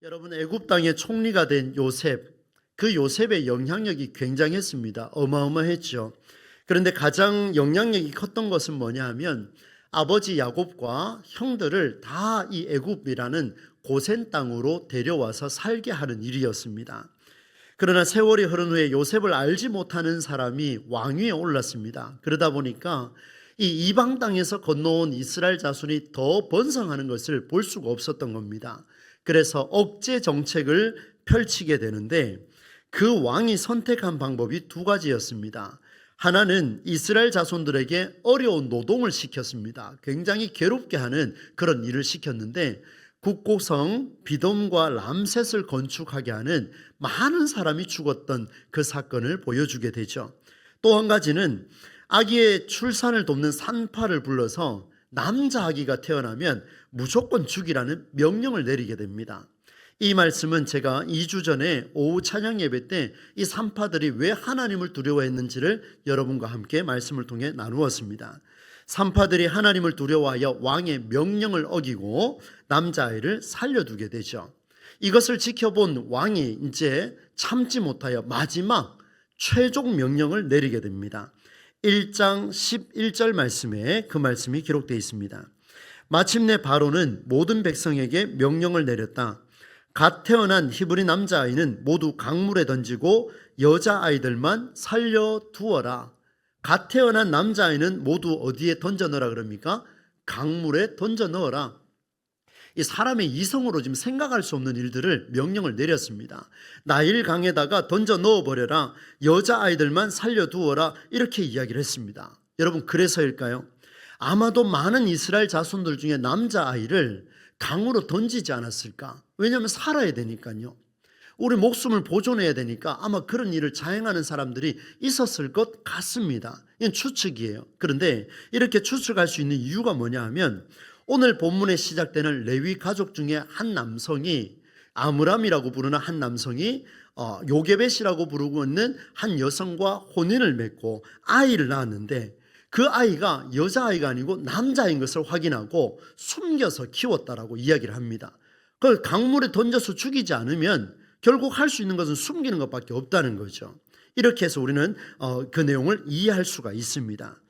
여러분, 애굽 땅의 총리가 된 요셉, 그 요셉의 영향력이 굉장했습니다. 어마어마했죠. 그런데 가장 영향력이 컸던 것은 뭐냐 하면 아버지 야곱과 형들을 다 이 애굽이라는 고센 땅으로 데려와서 살게 하는 일이었습니다. 그러나 세월이 흐른 후에 요셉을 알지 못하는 사람이 왕위에 올랐습니다. 그러다 보니까 이 이방 땅에서 건너온 이스라엘 자손이 더 번성하는 것을 볼 수가 없었던 겁니다. 그래서 억제 정책을 펼치게 되는데 그 왕이 선택한 방법이 두 가지였습니다. 하나는 이스라엘 자손들에게 어려운 노동을 시켰습니다. 굉장히 괴롭게 하는 그런 일을 시켰는데 국고성 비돔과 람셋을 건축하게 하는 많은 사람이 죽었던 그 사건을 보여주게 되죠. 또 한 가지는 아기의 출산을 돕는 산파를 불러서 남자 아기가 태어나면 무조건 죽이라는 명령을 내리게 됩니다. 이 말씀은 제가 2주 전에 오후 찬양 예배 때 이 산파들이 왜 하나님을 두려워했는지를 여러분과 함께 말씀을 통해 나누었습니다. 산파들이 하나님을 두려워하여 왕의 명령을 어기고 남자아이를 살려두게 되죠. 이것을 지켜본 왕이 이제 참지 못하여 마지막 최종 명령을 내리게 됩니다. 1장 11절 말씀에 그 말씀이 기록되어 있습니다. 마침내 바로는 모든 백성에게 명령을 내렸다. 갓 태어난 히브리 남자아이는 모두 강물에 던지고 여자아이들만 살려두어라. 갓 태어난 남자아이는 모두 어디에 던져 넣으라 그럽니까? 강물에 던져 넣어라. 이 사람의 이성으로 지금 생각할 수 없는 일들을 명령을 내렸습니다. 나일강에다가 던져 넣어버려라. 여자아이들만 살려두어라. 이렇게 이야기를 했습니다. 여러분, 그래서일까요? 아마도 많은 이스라엘 자손들 중에 남자아이를 강으로 던지지 않았을까? 왜냐하면 살아야 되니까요. 우리 목숨을 보존해야 되니까 아마 그런 일을 자행하는 사람들이 있었을 것 같습니다. 이건 추측이에요. 그런데 이렇게 추측할 수 있는 이유가 뭐냐 하면 오늘 본문에 시작되는 레위 가족 중에 한 남성이 아므람이라고 부르는 한 남성이 요게벳이라고 부르고 있는 한 여성과 혼인을 맺고 아이를 낳았는데 그 아이가 여자아이가 아니고 남자인 것을 확인하고 숨겨서 키웠다라고 이야기를 합니다. 그걸 강물에 던져서 죽이지 않으면 결국 할 수 있는 것은 숨기는 것밖에 없다는 거죠. 이렇게 해서 우리는 그 내용을 이해할 수가 있습니다.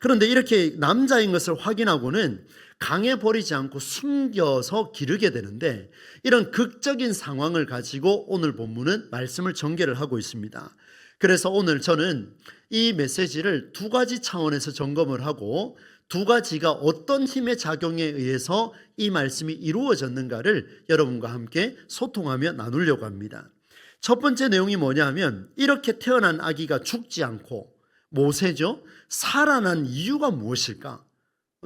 그런데 이렇게 남자인 것을 확인하고는 강에 버리지 않고 숨겨서 기르게 되는데 이런 극적인 상황을 가지고 오늘 본문은 말씀을 전개를 하고 있습니다. 그래서 오늘 저는 이 메시지를 두 가지 차원에서 점검을 하고 두 가지가 어떤 힘의 작용에 의해서 이 말씀이 이루어졌는가를 여러분과 함께 소통하며 나누려고 합니다. 첫 번째 내용이 뭐냐 하면 이렇게 태어난 아기가 죽지 않고 모세죠. 살아난 이유가 무엇일까?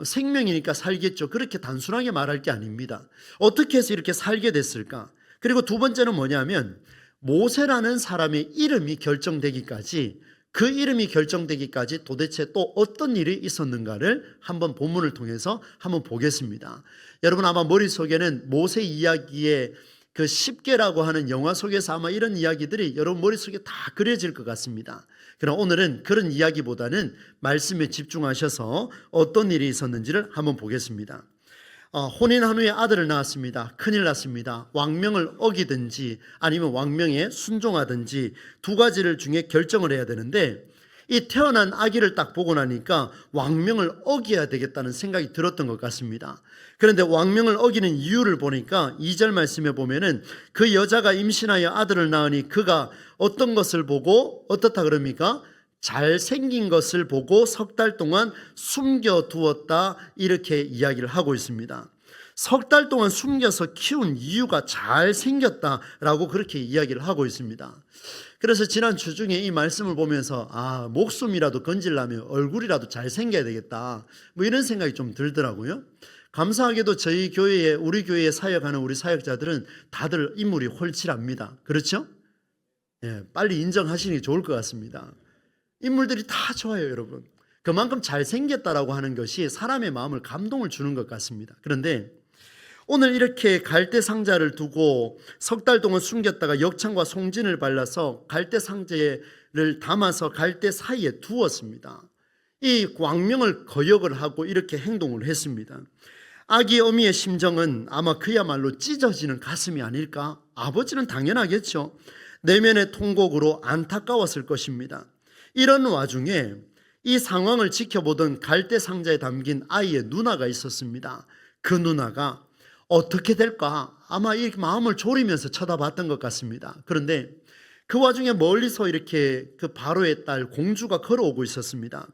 생명이니까 살겠죠. 그렇게 단순하게 말할 게 아닙니다. 어떻게 해서 이렇게 살게 됐을까? 그리고 두 번째는 뭐냐면 모세라는 사람의 이름이 결정되기까지 그 이름이 결정되기까지 도대체 또 어떤 일이 있었는가를 한번 본문을 통해서 한번 보겠습니다. 여러분 아마 머릿속에는 모세 이야기의 그 10개라고 하는 영화 속에서 아마 이런 이야기들이 여러분 머릿속에 다 그려질 것 같습니다. 그럼 오늘은 그런 이야기보다는 말씀에 집중하셔서 어떤 일이 있었는지를 한번 보겠습니다. 혼인한 후에 아들을 낳았습니다. 큰일 났습니다. 왕명을 어기든지 아니면 왕명에 순종하든지 두 가지를 중에 결정을 해야 되는데 이 태어난 아기를 딱 보고 나니까 왕명을 어겨야 되겠다는 생각이 들었던 것 같습니다. 그런데 왕명을 어기는 이유를 보니까 2절 말씀에 보면은 그 여자가 임신하여 아들을 낳으니 그가 어떤 것을 보고 어떻다 그럽니까? 잘생긴 것을 보고 석 달 동안 숨겨두었다 이렇게 이야기를 하고 있습니다. 석 달 동안 숨겨서 키운 이유가 잘생겼다라고 그렇게 이야기를 하고 있습니다. 그래서 지난 주 중에 이 말씀을 보면서 목숨이라도 건지려면 얼굴이라도 잘생겨야 되겠다 뭐 이런 생각이 좀 들더라고요. 감사하게도 저희 교회에 우리 교회에 사역하는 우리 사역자들은 다들 인물이 홀칠합니다. 그렇죠? 예, 빨리 인정하시는 게 좋을 것 같습니다. 인물들이 다 좋아요, 여러분. 그만큼 잘생겼다라고 하는 것이 사람의 마음을 감동을 주는 것 같습니다. 그런데 오늘 이렇게 갈대 상자를 두고 석 달 동안 숨겼다가 역청과 송진을 발라서 갈대 상자를 담아서 갈대 사이에 두었습니다. 이 왕명을 거역을 하고 이렇게 행동을 했습니다. 아기 어미의 심정은 아마 그야말로 찢어지는 가슴이 아닐까? 아버지는 당연하겠죠. 내면의 통곡으로 안타까웠을 것입니다. 이런 와중에 이 상황을 지켜보던 갈대 상자에 담긴 아이의 누나가 있었습니다. 그 누나가 어떻게 될까? 아마 이 마음을 졸이면서 쳐다봤던 것 같습니다. 그런데 그 와중에 멀리서 이렇게 그 바로의 딸 공주가 걸어오고 있었습니다.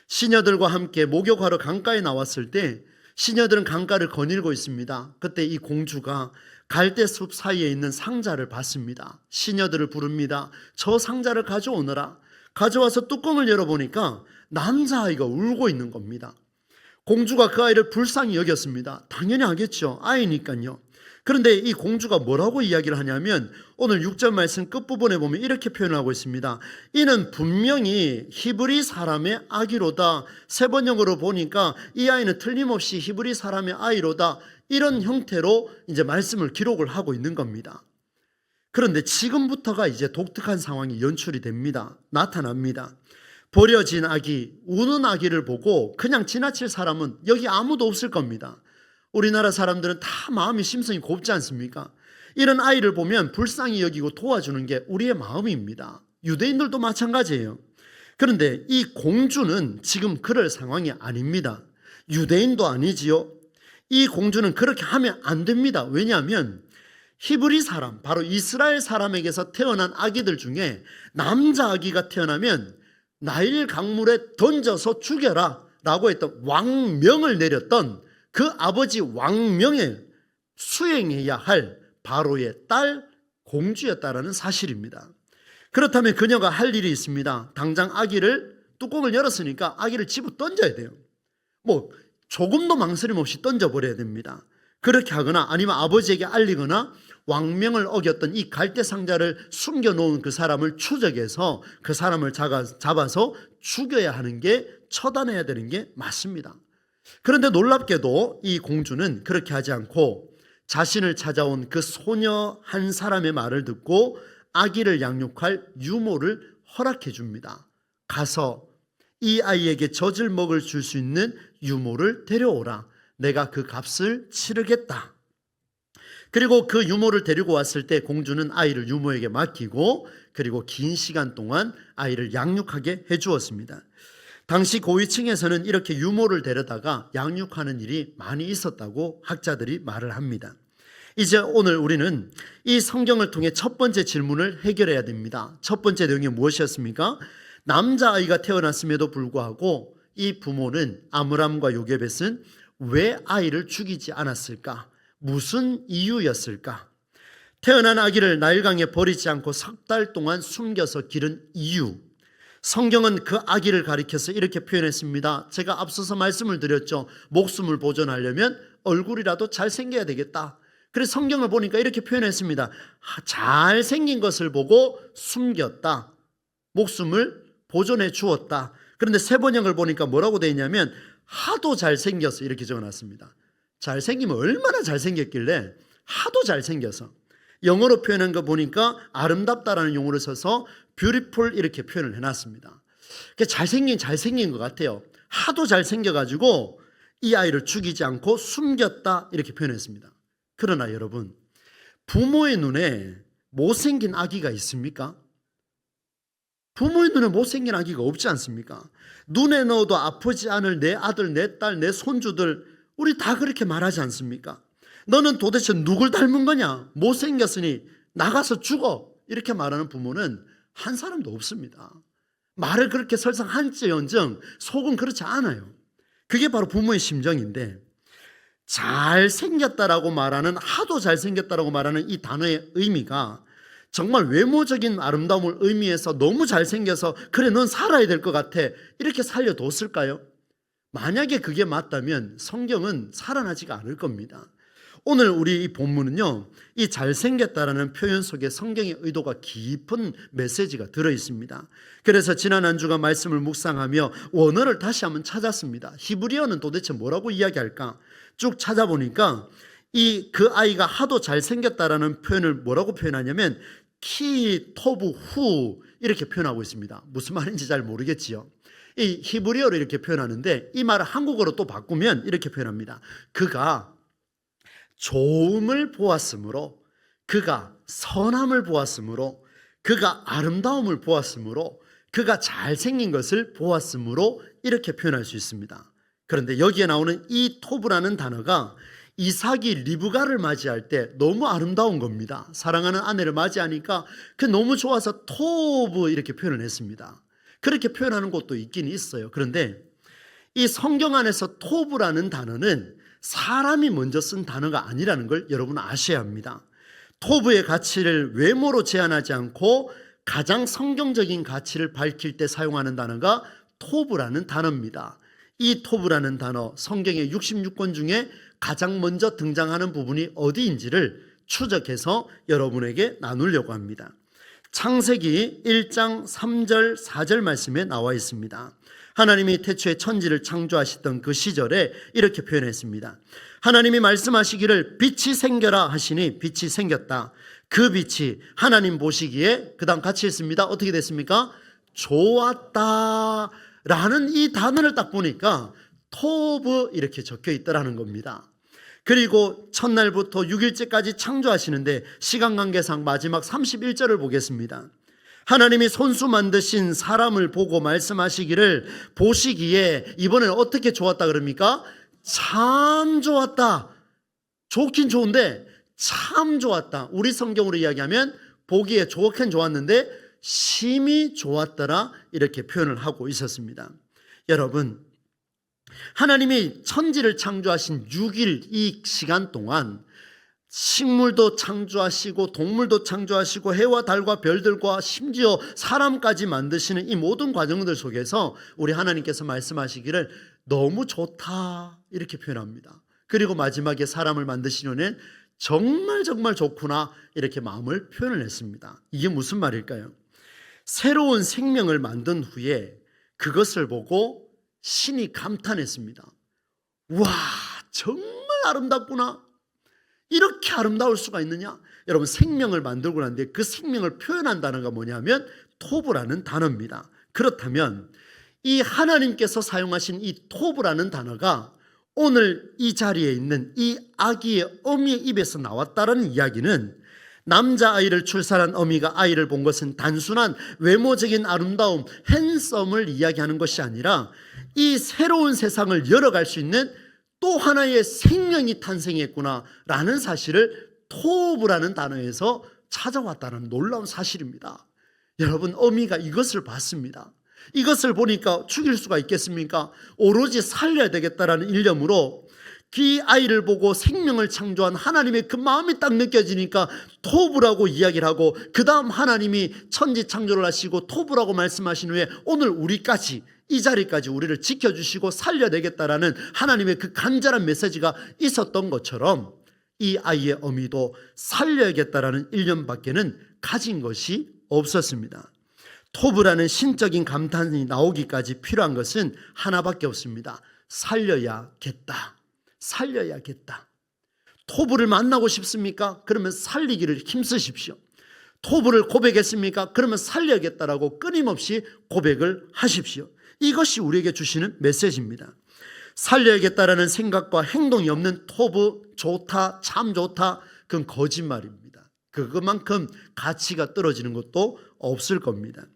시녀들과 함께 목욕하러 강가에 나왔을 때 시녀들은 강가를 거닐고 있습니다. 그때 이 공주가 갈대숲 사이에 있는 상자를 봤습니다. 시녀들을 부릅니다. 저 상자를 가져오너라. 가져와서 뚜껑을 열어보니까 남자아이가 울고 있는 겁니다. 공주가 그 아이를 불쌍히 여겼습니다. 당연히 하겠죠. 아이니까요. 그런데 이 공주가 뭐라고 이야기를 하냐면 오늘 6절 말씀 끝부분에 보면 이렇게 표현하고 있습니다. 이는 분명히 히브리 사람의 아기로다. 세 번역으로 보니까 이 아이는 틀림없이 히브리 사람의 아이로다. 이런 형태로 이제 말씀을 기록을 하고 있는 겁니다. 그런데 지금부터가 이제 독특한 상황이 연출이 됩니다. 나타납니다. 버려진 아기, 우는 아기를 보고 그냥 지나칠 사람은 여기 아무도 없을 겁니다. 우리나라 사람들은 다 마음이 심성이 곱지 않습니까? 이런 아이를 보면 불쌍히 여기고 도와주는 게 우리의 마음입니다. 유대인들도 마찬가지예요. 그런데 이 공주는 지금 그럴 상황이 아닙니다. 유대인도 아니지요. 이 공주는 그렇게 하면 안 됩니다. 왜냐하면 히브리 사람, 바로 이스라엘 사람에게서 태어난 아기들 중에 남자 아기가 태어나면 나일 강물에 던져서 죽여라 라고 했던 왕명을 내렸던 그 아버지 왕명에 수행해야 할 바로의 딸 공주였다라는 사실입니다. 그렇다면 그녀가 할 일이 있습니다. 당장 아기를 뚜껑을 열었으니까 아기를 집어 던져야 돼요. 뭐 조금도 망설임 없이 던져버려야 됩니다. 그렇게 하거나 아니면 아버지에게 알리거나 왕명을 어겼던 이 갈대 상자를 숨겨놓은 그 사람을 추적해서 그 사람을 잡아서 죽여야 하는 게 처단해야 되는 게 맞습니다. 그런데 놀랍게도 이 공주는 그렇게 하지 않고 자신을 찾아온 그 소녀 한 사람의 말을 듣고 아기를 양육할 유모를 허락해 줍니다. 가서 이 아이에게 젖을 먹을 줄 수 있는 유모를 데려오라. 내가 그 값을 치르겠다. 그리고 그 유모를 데리고 왔을 때 공주는 아이를 유모에게 맡기고 그리고 긴 시간 동안 아이를 양육하게 해 주었습니다. 당시 고위층에서는 이렇게 유모를 데려다가 양육하는 일이 많이 있었다고 학자들이 말을 합니다. 이제 오늘 우리는 이 성경을 통해 첫 번째 질문을 해결해야 됩니다. 첫 번째 내용이 무엇이었습니까? 남자아이가 태어났음에도 불구하고 이 부모는 아므람과 요게벳은 왜 아이를 죽이지 않았을까? 무슨 이유였을까? 태어난 아기를 나일강에 버리지 않고 석 달 동안 숨겨서 기른 이유, 성경은 그 아기를 가리켜서 이렇게 표현했습니다. 제가 앞서서 말씀을 드렸죠. 목숨을 보존하려면 얼굴이라도 잘생겨야 되겠다. 그래서 성경을 보니까 이렇게 표현했습니다. 잘생긴 것을 보고 숨겼다. 목숨을 보존해 주었다. 그런데 세 번역을 보니까 뭐라고 되어 있냐면 하도 잘생겨서 이렇게 적어놨습니다. 잘생기면 얼마나 잘생겼길래 하도 잘생겨서. 영어로 표현한 거 보니까 아름답다라는 용어를 써서 beautiful 이렇게 표현을 해놨습니다. 잘생긴 것 같아요. 하도 잘생겨가지고 이 아이를 죽이지 않고 숨겼다 이렇게 표현했습니다. 그러나 여러분, 부모의 눈에 못생긴 아기가 있습니까? 부모의 눈에 못생긴 아기가 없지 않습니까? 눈에 넣어도 아프지 않을 내 아들, 내 딸, 내 손주들 우리 다 그렇게 말하지 않습니까? 너는 도대체 누굴 닮은 거냐? 못생겼으니 나가서 죽어. 이렇게 말하는 부모는 한 사람도 없습니다. 말을 그렇게 설상한지언정 속은 그렇지 않아요. 그게 바로 부모의 심정인데 잘생겼다라고 말하는 하도 잘생겼다라고 말하는 이 단어의 의미가 정말 외모적인 아름다움을 의미해서 너무 잘생겨서 그래 넌 살아야 될 것 같아 이렇게 살려뒀을까요? 만약에 그게 맞다면 성경은 살아나지가 않을 겁니다. 오늘 우리 이 본문은요, 이 잘생겼다라는 표현 속에 성경의 의도가 깊은 메시지가 들어있습니다. 그래서 지난 한 주간 말씀을 묵상하며 원어를 다시 한번 찾았습니다. 히브리어는 도대체 뭐라고 이야기할까? 쭉 찾아보니까 그 아이가 하도 잘생겼다라는 표현을 뭐라고 표현하냐면 키 토브 후 이렇게 표현하고 있습니다. 무슨 말인지 잘 모르겠지요. 이 히브리어로 이렇게 표현하는데 이 말을 한국어로 또 바꾸면 이렇게 표현합니다. 그가 좋음을 보았으므로, 그가 선함을 보았으므로, 그가 아름다움을 보았으므로, 그가 잘생긴 것을 보았으므로 이렇게 표현할 수 있습니다. 그런데 여기에 나오는 이 토브라는 단어가 이삭이 리브가를 맞이할 때 너무 아름다운 겁니다. 사랑하는 아내를 맞이하니까 그 너무 좋아서 토브 이렇게 표현을 했습니다. 그렇게 표현하는 곳도 있긴 있어요. 그런데 이 성경 안에서 토브라는 단어는 사람이 먼저 쓴 단어가 아니라는 걸 여러분 아셔야 합니다. 토브의 가치를 외모로 제한하지 않고 가장 성경적인 가치를 밝힐 때 사용하는 단어가 토브라는 단어입니다. 이 토브라는 단어, 성경의 66권 중에 가장 먼저 등장하는 부분이 어디인지를 추적해서 여러분에게 나누려고 합니다. 창세기 1장 3절 4절 말씀에 나와 있습니다. 하나님이 태초에 천지를 창조하시던 그 시절에 이렇게 표현했습니다. 하나님이 말씀하시기를 빛이 생겨라 하시니 빛이 생겼다. 그 빛이 하나님 보시기에, 그 다음 같이 했습니다. 어떻게 됐습니까? 좋았다 라는 이 단어를 딱 보니까 토브 이렇게 적혀 있더라는 겁니다. 그리고 첫날부터 6일째까지 창조하시는데 시간관계상 마지막 31절을 보겠습니다. 하나님이 손수 만드신 사람을 보고 말씀하시기를, 보시기에 이번에는 어떻게 좋았다 그럽니까? 참 좋았다. 좋긴 좋은데 참 좋았다. 우리 성경으로 이야기하면 보기에 좋긴 좋았는데 심히 좋았더라 이렇게 표현을 하고 있었습니다. 여러분, 하나님이 천지를 창조하신 6일 이 시간 동안 식물도 창조하시고 동물도 창조하시고 해와 달과 별들과 심지어 사람까지 만드시는 이 모든 과정들 속에서 우리 하나님께서 말씀하시기를 너무 좋다 이렇게 표현합니다. 그리고 마지막에 사람을 만드시려는 정말 정말 좋구나 이렇게 마음을 표현을 했습니다. 이게 무슨 말일까요? 새로운 생명을 만든 후에 그것을 보고 신이 감탄했습니다. 와, 정말 아름답구나. 이렇게 아름다울 수가 있느냐? 여러분, 생명을 만들고 난데 그 생명을 표현한 단어가 뭐냐면 토브라는 단어입니다. 그렇다면 이 하나님께서 사용하신 이 토브라는 단어가 오늘 이 자리에 있는 이 아기의 어미의 입에서 나왔다는 이야기는, 남자아이를 출산한 어미가 아이를 본 것은 단순한 외모적인 아름다움, 핸섬을 이야기하는 것이 아니라 이 새로운 세상을 열어갈 수 있는 또 하나의 생명이 탄생했구나라는 사실을 토브라는 단어에서 찾아왔다는 놀라운 사실입니다. 여러분, 어미가 이것을 봤습니다. 이것을 보니까 죽일 수가 있겠습니까? 오로지 살려야 되겠다라는 일념으로 그 아이를 보고 생명을 창조한 하나님의 그 마음이 딱 느껴지니까 토브라고 이야기를 하고, 그 다음 하나님이 천지 창조를 하시고 토브라고 말씀하신 후에 오늘 우리까지 이 자리까지 우리를 지켜주시고 살려내겠다라는 하나님의 그 간절한 메시지가 있었던 것처럼 이 아이의 어미도 살려야겠다라는 일념밖에는 가진 것이 없었습니다. 토브라는 신적인 감탄이 나오기까지 필요한 것은 하나밖에 없습니다. 살려야겠다. 살려야겠다. 토브를 만나고 싶습니까? 그러면 살리기를 힘쓰십시오. 토브를 고백했습니까? 그러면 살려야겠다라고 끊임없이 고백을 하십시오. 이것이 우리에게 주시는 메시지입니다. 살려야겠다라는 생각과 행동이 없는 토브, 좋다, 참 좋다, 그건 거짓말입니다. 그것만큼 가치가 떨어지는 것도 없을 겁니다.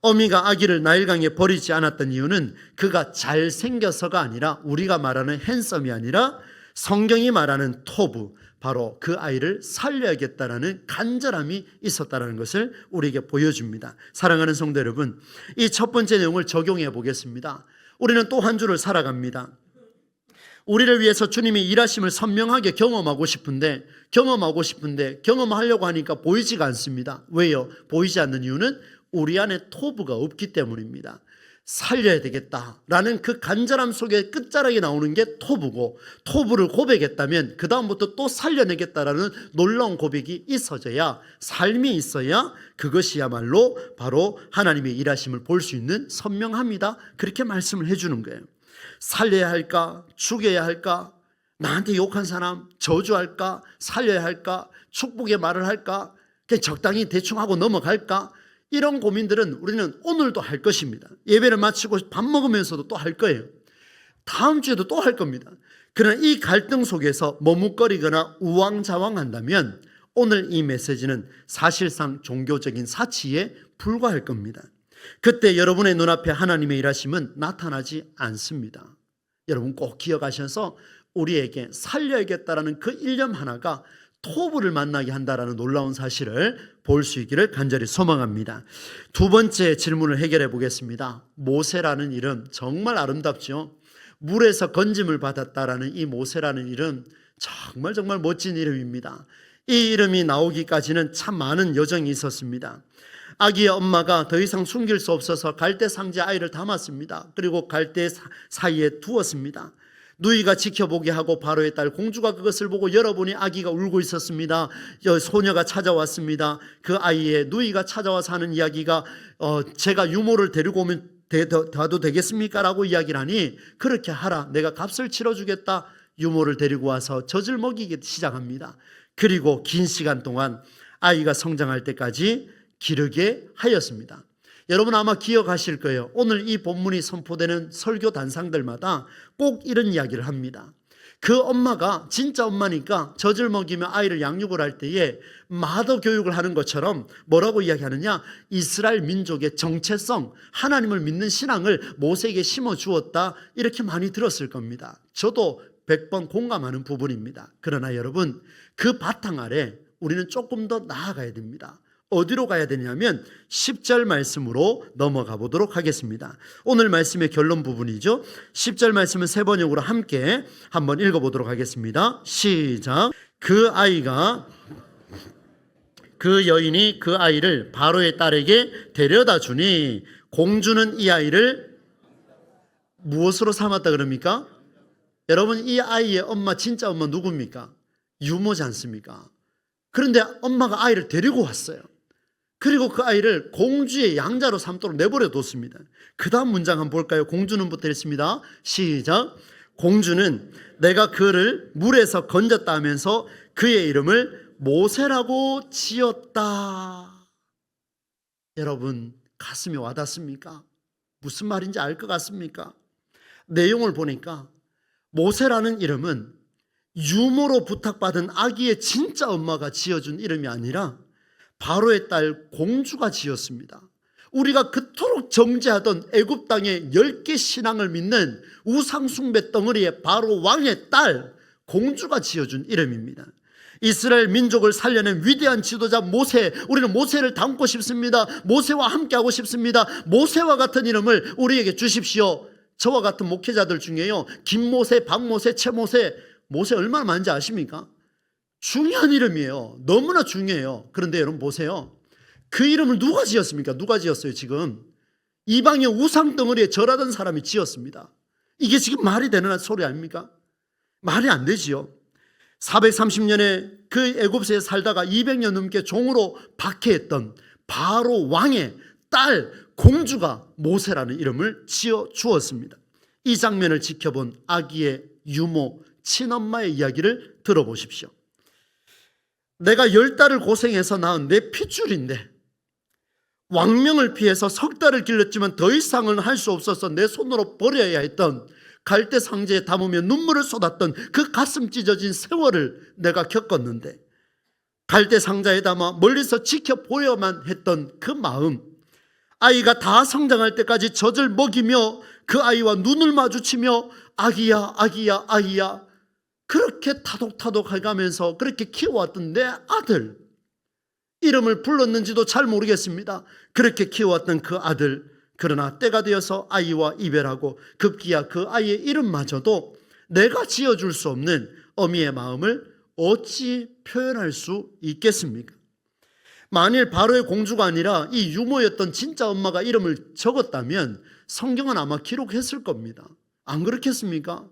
어미가 아기를 나일강에 버리지 않았던 이유는 그가 잘생겨서가 아니라, 우리가 말하는 핸섬이 아니라 성경이 말하는 토브, 바로 그 아이를 살려야겠다라는 간절함이 있었다는 것을 우리에게 보여줍니다. 사랑하는 성도 여러분, 이 첫 번째 내용을 적용해 보겠습니다. 우리는 또 한 주를 살아갑니다. 우리를 위해서 주님이 일하심을 선명하게 경험하고 싶은데 경험하려고 하니까 보이지가 않습니다. 왜요? 보이지 않는 이유는 우리 안에 토브가 없기 때문입니다. 살려야 되겠다라는 그 간절함 속에 끝자락에 나오는 게 토브고, 토브를 고백했다면 그 다음부터 또 살려내겠다라는 놀라운 고백이 있어져야, 삶이 있어야 그것이야말로 바로 하나님의 일하심을 볼 수 있는 선명합니다. 그렇게 말씀을 해주는 거예요. 살려야 할까? 죽여야 할까? 나한테 욕한 사람 저주할까? 살려야 할까? 축복의 말을 할까? 그냥 적당히 대충 하고 넘어갈까? 이런 고민들은 우리는 오늘도 할 것입니다. 예배를 마치고 밥 먹으면서도 또 할 거예요. 다음 주에도 또 할 겁니다. 그러나 이 갈등 속에서 머뭇거리거나 우왕좌왕한다면 오늘 이 메시지는 사실상 종교적인 사치에 불과할 겁니다. 그때 여러분의 눈앞에 하나님의 일하심은 나타나지 않습니다. 여러분 꼭 기억하셔서 우리에게 살려야겠다라는 그 일념 하나가 토부를 만나게 한다라는 놀라운 사실을 볼 수 있기를 간절히 소망합니다. 두 번째 질문을 해결해 보겠습니다. 모세라는 이름 정말 아름답죠. 물에서 건짐을 받았다라는 이 모세라는 이름 정말 멋진 이름입니다. 이 이름이 나오기까지는 참 많은 여정이 있었습니다. 아기의 엄마가 더 이상 숨길 수 없어서 갈대 상자에 아이를 담았습니다. 그리고 갈대 사이에 두었습니다. 누이가 지켜보게 하고 바로의 딸 공주가 그것을 보고 열어보니 아기가 울고 있었습니다. 소녀가 찾아왔습니다. 그 아이의 누이가 찾아와서 하는 이야기가 제가 유모를 데리고 오면 가도 되겠습니까? 라고 이야기를 하니 그렇게 하라, 내가 값을 치러주겠다. 유모를 데리고 와서 젖을 먹이기 시작합니다. 그리고 긴 시간 동안 아이가 성장할 때까지 기르게 하였습니다. 여러분 아마 기억하실 거예요. 오늘 이 본문이 선포되는 설교 단상들마다 꼭 이런 이야기를 합니다. 그 엄마가 진짜 엄마니까 젖을 먹이며 아이를 양육을 할 때에 마더 교육을 하는 것처럼 뭐라고 이야기하느냐, 이스라엘 민족의 정체성, 하나님을 믿는 신앙을 모세에게 심어주었다, 이렇게 많이 들었을 겁니다. 저도 100번 공감하는 부분입니다. 그러나 여러분 그 바탕 아래 우리는 조금 더 나아가야 됩니다. 어디로 가야 되냐면 10절 말씀으로 넘어가 보도록 하겠습니다. 오늘 말씀의 결론 부분이죠. 10절 말씀은 세 번역으로 함께 한번 읽어보도록 하겠습니다. 시작. 그 여인이 그 아이를 바로의 딸에게 데려다 주니 공주는 이 아이를 무엇으로 삼았다 그럽니까? 여러분 이 아이의 엄마, 진짜 엄마 누굽니까? 유모지 않습니까? 그런데 엄마가 아이를 데리고 왔어요. 그리고 그 아이를 공주의 양자로 삼도록 내버려 뒀습니다. 그 다음 문장 한번 볼까요? 공주는부터 읽습니다. 시작. 공주는 내가 그를 물에서 건졌다 하면서 그의 이름을 모세라고 지었다. 여러분 가슴에 와닿습니까? 무슨 말인지 알 것 같습니까? 내용을 보니까 모세라는 이름은 유모로 부탁받은 아기의 진짜 엄마가 지어준 이름이 아니라 바로의 딸 공주가 지었습니다. 우리가 그토록 정죄하던 애굽 땅의 10개 신앙을 믿는 우상숭배 덩어리의 바로 왕의 딸 공주가 지어준 이름입니다. 이스라엘 민족을 살려낸 위대한 지도자 모세, 우리는 모세를 닮고 싶습니다. 모세와 함께하고 싶습니다. 모세와 같은 이름을 우리에게 주십시오. 저와 같은 목회자들 중에요, 김모세, 박모세, 최모세, 모세 얼마나 많은지 아십니까? 중요한 이름이에요. 너무나 중요해요. 그런데 여러분 보세요. 그 이름을 누가 지었습니까? 누가 지었어요? 지금 이방의 우상 덩어리에 절하던 사람이 지었습니다. 이게 지금 말이 되는 소리 아닙니까? 말이 안 되지요. 430년에 그 애굽에 살다가 200년 넘게 종으로 박해했던 바로 왕의 딸 공주가 모세라는 이름을 지어 주었습니다. 이 장면을 지켜본 아기의 유모, 친엄마의 이야기를 들어보십시오. 내가 10달을 고생해서 낳은 내 핏줄인데 왕명을 피해서 석 달을 길렀지만 더 이상은 할 수 없어서 내 손으로 버려야 했던 갈대 상자에 담으며 눈물을 쏟았던 그 가슴 찢어진 세월을 내가 겪었는데, 갈대 상자에 담아 멀리서 지켜보여만 했던 그 마음, 아이가 다 성장할 때까지 젖을 먹이며 그 아이와 눈을 마주치며 아기야 아기야 아이야 그렇게 타독타독 해가면서 그렇게 키워왔던 내 아들, 이름을 불렀는지도 잘 모르겠습니다. 그렇게 키워왔던 그 아들, 그러나 때가 되어서 아이와 이별하고 급기야 그 아이의 이름마저도 내가 지어줄 수 없는 어미의 마음을 어찌 표현할 수 있겠습니까? 만일 바로의 공주가 아니라 이 유모였던 진짜 엄마가 이름을 적었다면 성경은 아마 기록했을 겁니다. 안 그렇겠습니까?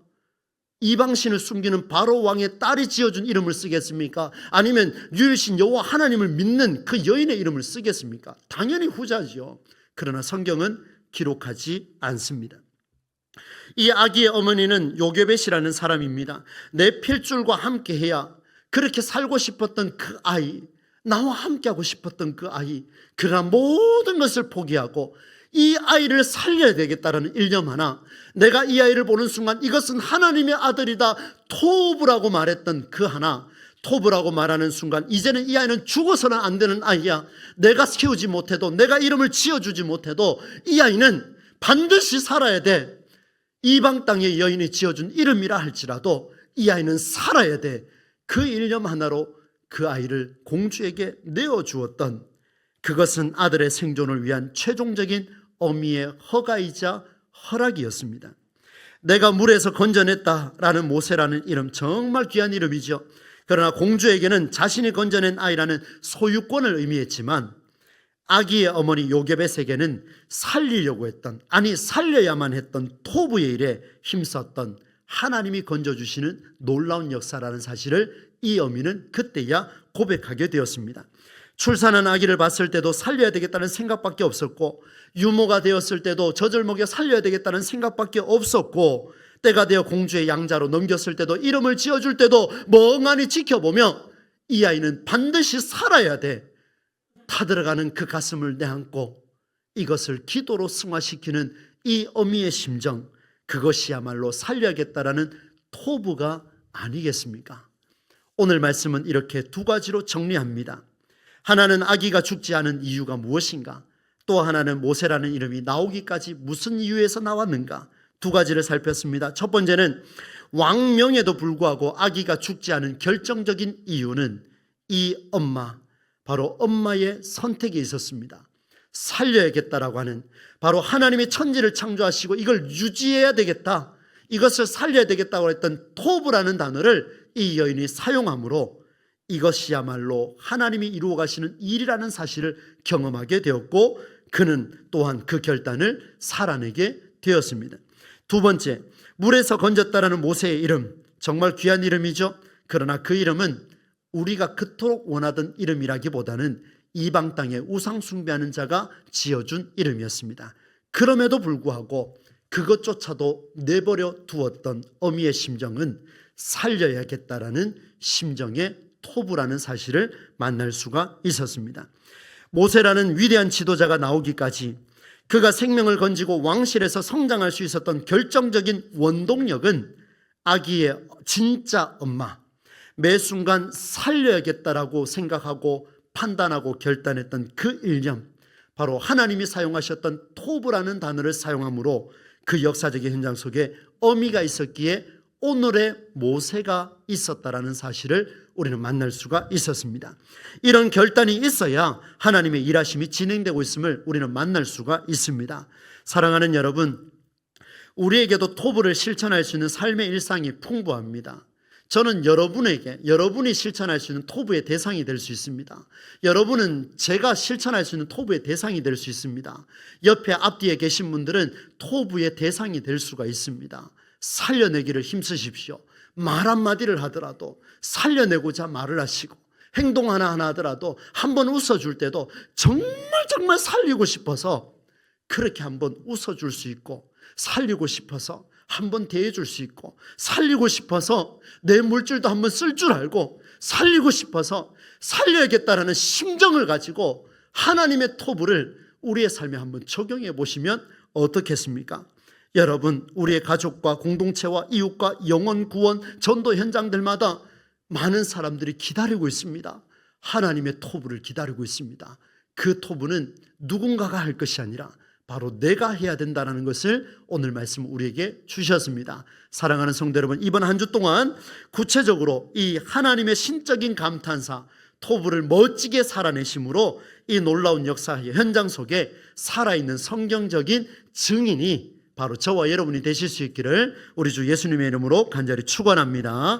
이방신을 숨기는 바로 왕의 딸이 지어준 이름을 쓰겠습니까? 아니면 유일신 여호와 하나님을 믿는 그 여인의 이름을 쓰겠습니까? 당연히 후자지요. 그러나 성경은 기록하지 않습니다. 이 아기의 어머니는 요게벳이라는 사람입니다. 내 필줄과 함께해야 그렇게 살고 싶었던 그 아이, 나와 함께하고 싶었던 그 아이, 그가 모든 것을 포기하고 이 아이를 살려야 되겠다라는 일념 하나, 내가 이 아이를 보는 순간 이것은 하나님의 아들이다, 토브라고 말했던 그 하나, 토브라고 말하는 순간 이제는 이 아이는 죽어서는 안 되는 아이야. 내가 키우지 못해도, 내가 이름을 지어주지 못해도 이 아이는 반드시 살아야 돼. 이방 땅의 여인이 지어준 이름이라 할지라도 이 아이는 살아야 돼. 그 일념 하나로 그 아이를 공주에게 내어주었던, 그것은 아들의 생존을 위한 최종적인 어미의 허가이자 허락이었습니다. 내가 물에서 건져냈다라는 모세라는 이름, 정말 귀한 이름이죠. 그러나 공주에게는 자신이 건져낸 아이라는 소유권을 의미했지만 아기의 어머니 요게벳에게는 살리려고 했던, 아니 살려야만 했던 토부의 일에 힘썼던 하나님이 건져주시는 놀라운 역사라는 사실을 이 어미는 그때야 고백하게 되었습니다. 출산한 아기를 봤을 때도 살려야 되겠다는 생각밖에 없었고, 유모가 되었을 때도 젖을 먹여 살려야 되겠다는 생각밖에 없었고, 때가 되어 공주의 양자로 넘겼을 때도, 이름을 지어줄 때도 멍하니 지켜보며 이 아이는 반드시 살아야 돼. 타들어가는 그 가슴을 내안고 이것을 기도로 승화시키는 이 어미의 심정, 그것이야말로 살려야겠다라는 토부가 아니겠습니까? 오늘 말씀은 이렇게 두 가지로 정리합니다. 하나는 아기가 죽지 않은 이유가 무엇인가? 또 하나는 모세라는 이름이 나오기까지 무슨 이유에서 나왔는가? 두 가지를 살폈습니다. 첫 번째는 왕명에도 불구하고 아기가 죽지 않은 결정적인 이유는 이 엄마, 바로 엄마의 선택이 있었습니다. 살려야겠다라고 하는, 바로 하나님의 천지를 창조하시고 이걸 유지해야 되겠다, 이것을 살려야 되겠다고 했던 토브라는 단어를 이 여인이 사용함으로 이것이야말로 하나님이 이루어 가시는 일이라는 사실을 경험하게 되었고, 그는 또한 그 결단을 살아내게 되었습니다. 두 번째, 물에서 건졌다라는 모세의 이름, 정말 귀한 이름이죠. 그러나 그 이름은 우리가 그토록 원하던 이름이라기보다는 이방 땅에 우상 숭배하는 자가 지어준 이름이었습니다. 그럼에도 불구하고 그것조차도 내버려 두었던 어미의 심정은 살려야겠다라는 심정의 토부라는 사실을 만날 수가 있었습니다. 모세라는 위대한 지도자가 나오기까지 그가 생명을 건지고 왕실에서 성장할 수 있었던 결정적인 원동력은 아기의 진짜 엄마, 매 순간 살려야겠다라고 생각하고 판단하고 결단했던 그 일념, 바로 하나님이 사용하셨던 토브라는 단어를 사용함으로 그 역사적인 현장 속에 어미가 있었기에 오늘의 모세가 있었다라는 사실을 우리는 만날 수가 있었습니다. 이런 결단이 있어야 하나님의 일하심이 진행되고 있음을 우리는 만날 수가 있습니다. 사랑하는 여러분, 우리에게도 토부를 실천할 수 있는 삶의 일상이 풍부합니다. 저는 여러분에게, 여러분이 실천할 수 있는 토부의 대상이 될 수 있습니다. 여러분은 제가 실천할 수 있는 토부의 대상이 될 수 있습니다. 옆에 앞뒤에 계신 분들은 토부의 대상이 될 수가 있습니다. 살려내기를 힘쓰십시오. 말 한마디를 하더라도 살려내고자 말을 하시고, 행동 하나하나 하더라도 한번 웃어줄 때도 정말 살리고 싶어서 그렇게 한번 웃어줄 수 있고, 살리고 싶어서 한번 대해줄 수 있고, 살리고 싶어서 내 물줄도 한번 쓸 줄 알고, 살리고 싶어서 살려야겠다라는 심정을 가지고 하나님의 토부를 우리의 삶에 한번 적용해 보시면 어떻겠습니까? 여러분, 우리의 가족과 공동체와 이웃과 영혼 구원 전도 현장들마다 많은 사람들이 기다리고 있습니다. 하나님의 토부를 기다리고 있습니다. 그 토부는 누군가가 할 것이 아니라 바로 내가 해야 된다는 것을 오늘 말씀 우리에게 주셨습니다. 사랑하는 성도 여러분, 이번 한 주 동안 구체적으로 이 하나님의 신적인 감탄사 토부를 멋지게 살아내심으로 이 놀라운 역사 현장 속에 살아있는 성경적인 증인이 바로 저와 여러분이 되실 수 있기를 우리 주 예수님의 이름으로 간절히 축원합니다.